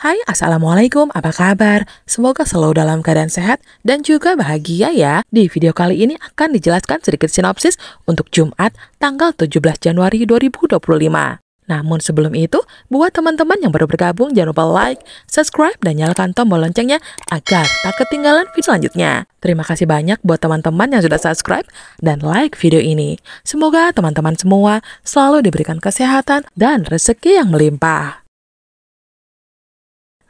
Hai, Assalamualaikum, apa kabar? Semoga selalu dalam keadaan sehat dan juga bahagia ya. Di video kali ini akan dijelaskan sedikit sinopsis untuk Jumat tanggal 17 Januari 2025. Namun sebelum itu, buat teman-teman yang baru bergabung, jangan lupa like, subscribe, dan nyalakan tombol loncengnya agar tak ketinggalan video selanjutnya. Terima kasih banyak buat teman-teman yang sudah subscribe dan like video ini. Semoga teman-teman semua selalu diberikan kesehatan dan rezeki yang melimpah.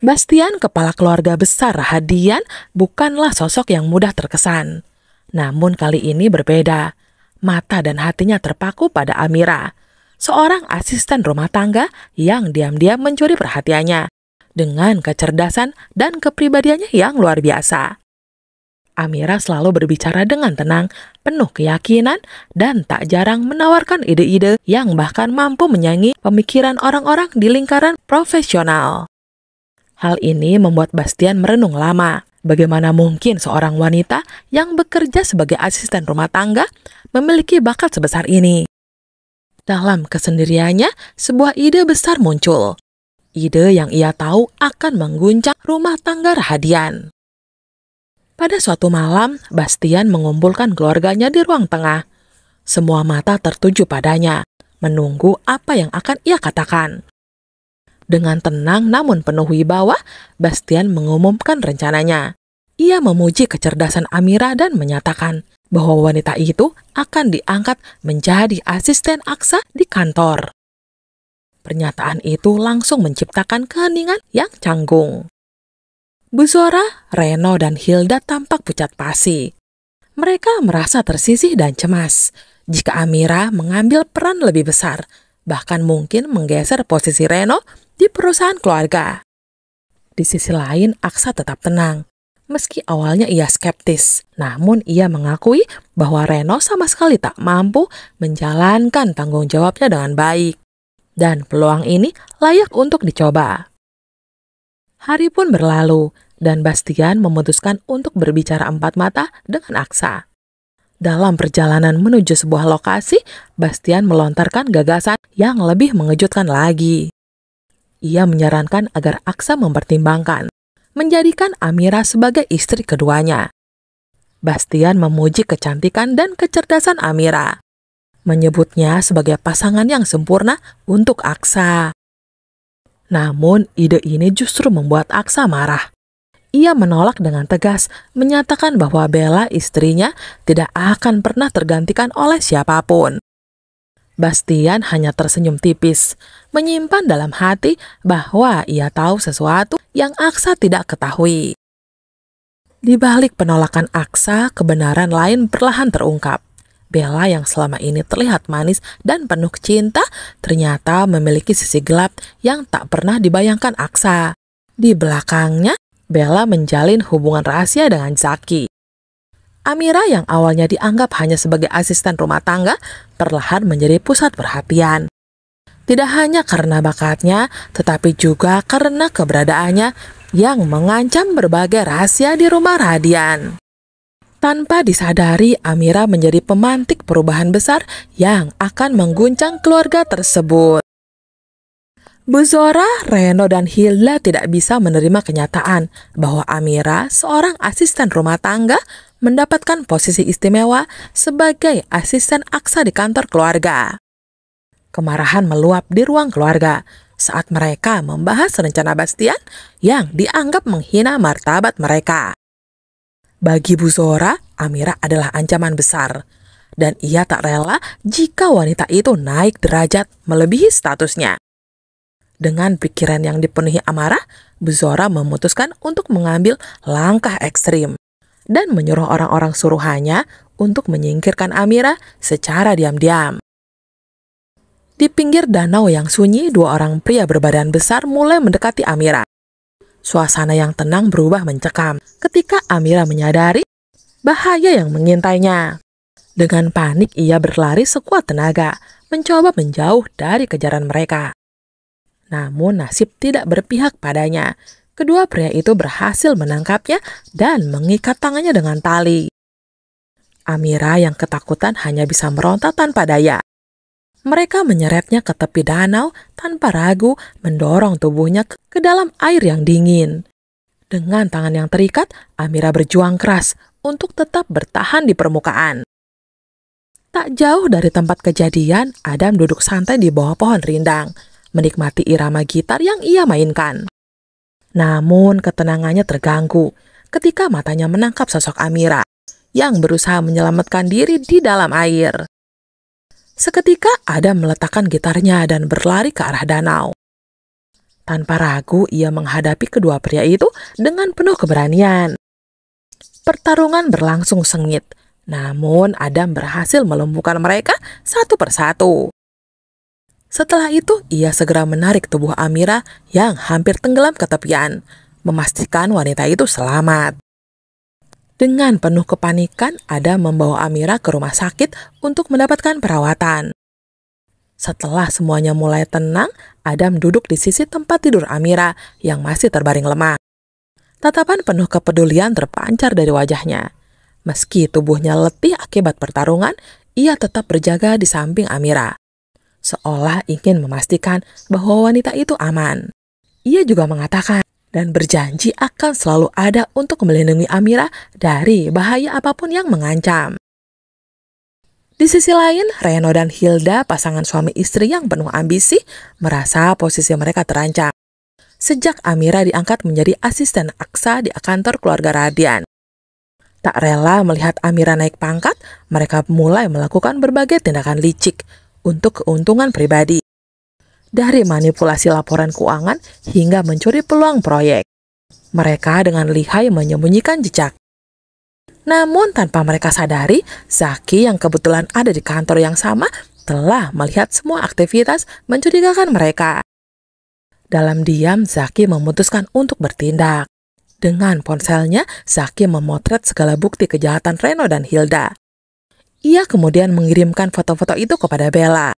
Bastian, kepala keluarga besar Rahadian, bukanlah sosok yang mudah terkesan. Namun kali ini berbeda. Mata dan hatinya terpaku pada Amira, seorang asisten rumah tangga yang diam-diam mencuri perhatiannya dengan kecerdasan dan kepribadiannya yang luar biasa. Amira selalu berbicara dengan tenang, penuh keyakinan, dan tak jarang menawarkan ide-ide yang bahkan mampu menyaingi pemikiran orang-orang di lingkaran profesional. Hal ini membuat Bastian merenung lama. Bagaimana mungkin seorang wanita yang bekerja sebagai asisten rumah tangga memiliki bakat sebesar ini? Dalam kesendiriannya, sebuah ide besar muncul. Ide yang ia tahu akan mengguncang rumah tangga Rahadian. Pada suatu malam, Bastian mengumpulkan keluarganya di ruang tengah. Semua mata tertuju padanya, menunggu apa yang akan ia katakan. Dengan tenang namun penuh wibawa, Bastian mengumumkan rencananya. Ia memuji kecerdasan Amira dan menyatakan bahwa wanita itu akan diangkat menjadi asisten Aksa di kantor. Pernyataan itu langsung menciptakan keheningan yang canggung. Bu Zora, Reno, dan Hilda tampak pucat pasi. Mereka merasa tersisih dan cemas jika Amira mengambil peran lebih besar, bahkan mungkin menggeser posisi Reno di perusahaan keluarga. Di sisi lain, Aksa tetap tenang. Meski awalnya ia skeptis, namun ia mengakui bahwa Reno sama sekali tak mampu menjalankan tanggung jawabnya dengan baik. Dan peluang ini layak untuk dicoba. Hari pun berlalu, dan Bastian memutuskan untuk berbicara empat mata dengan Aksa. Dalam perjalanan menuju sebuah lokasi, Bastian melontarkan gagasan yang lebih mengejutkan lagi. Ia menyarankan agar Aksa mempertimbangkan menjadikan Amira sebagai istri keduanya. Bastian memuji kecantikan dan kecerdasan Amira, menyebutnya sebagai pasangan yang sempurna untuk Aksa. Namun ide ini justru membuat Aksa marah. Ia menolak dengan tegas, menyatakan bahwa Bella, istrinya, tidak akan pernah tergantikan oleh siapapun. Bastian hanya tersenyum tipis, menyimpan dalam hati bahwa ia tahu sesuatu yang Aksa tidak ketahui. Di balik penolakan Aksa, kebenaran lain perlahan terungkap. Bella yang selama ini terlihat manis dan penuh cinta, ternyata memiliki sisi gelap yang tak pernah dibayangkan Aksa. Di belakangnya, Bella menjalin hubungan rahasia dengan Zaki. Amira yang awalnya dianggap hanya sebagai asisten rumah tangga, perlahan menjadi pusat perhatian. Tidak hanya karena bakatnya, tetapi juga karena keberadaannya yang mengancam berbagai rahasia di rumah Rahadian. Tanpa disadari, Amira menjadi pemantik perubahan besar yang akan mengguncang keluarga tersebut. Bu Zora, Reno, dan Hilda tidak bisa menerima kenyataan bahwa Amira, seorang asisten rumah tangga, mendapatkan posisi istimewa sebagai asisten Aksa di kantor keluarga. Kemarahan meluap di ruang keluarga saat mereka membahas rencana Bastian yang dianggap menghina martabat mereka. Bagi Bu Zora, Amira adalah ancaman besar, dan ia tak rela jika wanita itu naik derajat melebihi statusnya. Dengan pikiran yang dipenuhi amarah, Bu Zora memutuskan untuk mengambil langkah ekstrim dan menyuruh orang-orang suruhannya untuk menyingkirkan Amira secara diam-diam. Di pinggir danau yang sunyi, dua orang pria berbadan besar mulai mendekati Amira. Suasana yang tenang berubah mencekam ketika Amira menyadari bahaya yang mengintainya. Dengan panik, ia berlari sekuat tenaga, mencoba menjauh dari kejaran mereka. Namun nasib tidak berpihak padanya. Kedua pria itu berhasil menangkapnya dan mengikat tangannya dengan tali. Amira yang ketakutan hanya bisa meronta tanpa daya. Mereka menyeretnya ke tepi danau tanpa ragu, mendorong tubuhnya ke dalam air yang dingin. Dengan tangan yang terikat, Amira berjuang keras untuk tetap bertahan di permukaan. Tak jauh dari tempat kejadian, Adam duduk santai di bawah pohon rindang, menikmati irama gitar yang ia mainkan. Namun ketenangannya terganggu ketika matanya menangkap sosok Amira yang berusaha menyelamatkan diri di dalam air. Seketika Adam meletakkan gitarnya dan berlari ke arah danau. Tanpa ragu ia menghadapi kedua pria itu dengan penuh keberanian. Pertarungan berlangsung sengit, namun Adam berhasil melumpuhkan mereka satu persatu. Setelah itu, ia segera menarik tubuh Amira yang hampir tenggelam ke tepian, memastikan wanita itu selamat. Dengan penuh kepanikan, Adam membawa Amira ke rumah sakit untuk mendapatkan perawatan. Setelah semuanya mulai tenang, Adam duduk di sisi tempat tidur Amira yang masih terbaring lemah. Tatapan penuh kepedulian terpancar dari wajahnya. Meski tubuhnya letih akibat pertarungan, ia tetap berjaga di samping Amira, seolah ingin memastikan bahwa wanita itu aman. Ia juga mengatakan dan berjanji akan selalu ada untuk melindungi Amira dari bahaya apapun yang mengancam. Di sisi lain, Reno dan Hilda, pasangan suami istri yang penuh ambisi, merasa posisi mereka terancam. Sejak Amira diangkat menjadi asisten Aksa di kantor keluarga Radian. Tak rela melihat Amira naik pangkat, mereka mulai melakukan berbagai tindakan licik untuk keuntungan pribadi. Dari manipulasi laporan keuangan hingga mencuri peluang proyek. Mereka dengan lihai menyembunyikan jejak. Namun tanpa mereka sadari, Zaki yang kebetulan ada di kantor yang sama telah melihat semua aktivitas mencurigakan mereka. Dalam diam, Zaki memutuskan untuk bertindak. Dengan ponselnya, Zaki memotret segala bukti kejahatan Reno dan Hilda. Ia kemudian mengirimkan foto-foto itu kepada Bella.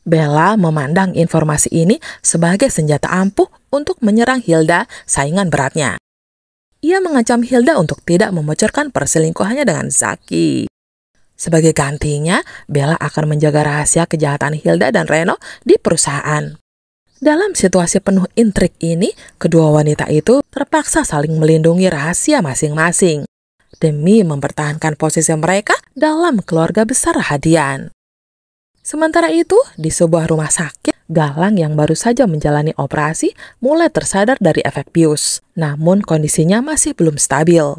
Bella memandang informasi ini sebagai senjata ampuh untuk menyerang Hilda, saingan beratnya. Ia mengancam Hilda untuk tidak membocorkan perselingkuhannya dengan Zaki. Sebagai gantinya, Bella akan menjaga rahasia kejahatan Hilda dan Reno di perusahaan. Dalam situasi penuh intrik ini, kedua wanita itu terpaksa saling melindungi rahasia masing-masing demi mempertahankan posisi mereka dalam keluarga besar Hadian. Sementara itu, di sebuah rumah sakit, Galang yang baru saja menjalani operasi mulai tersadar dari efek bius, namun kondisinya masih belum stabil.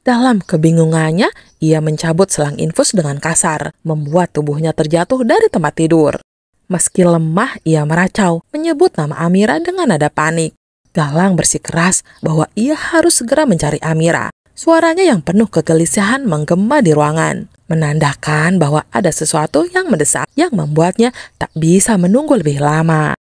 Dalam kebingungannya, ia mencabut selang infus dengan kasar, membuat tubuhnya terjatuh dari tempat tidur. Meski lemah, ia meracau, menyebut nama Amira dengan nada panik. Galang bersikeras bahwa ia harus segera mencari Amira. Suaranya yang penuh kegelisahan menggema di ruangan, menandakan bahwa ada sesuatu yang mendesak yang membuatnya tak bisa menunggu lebih lama.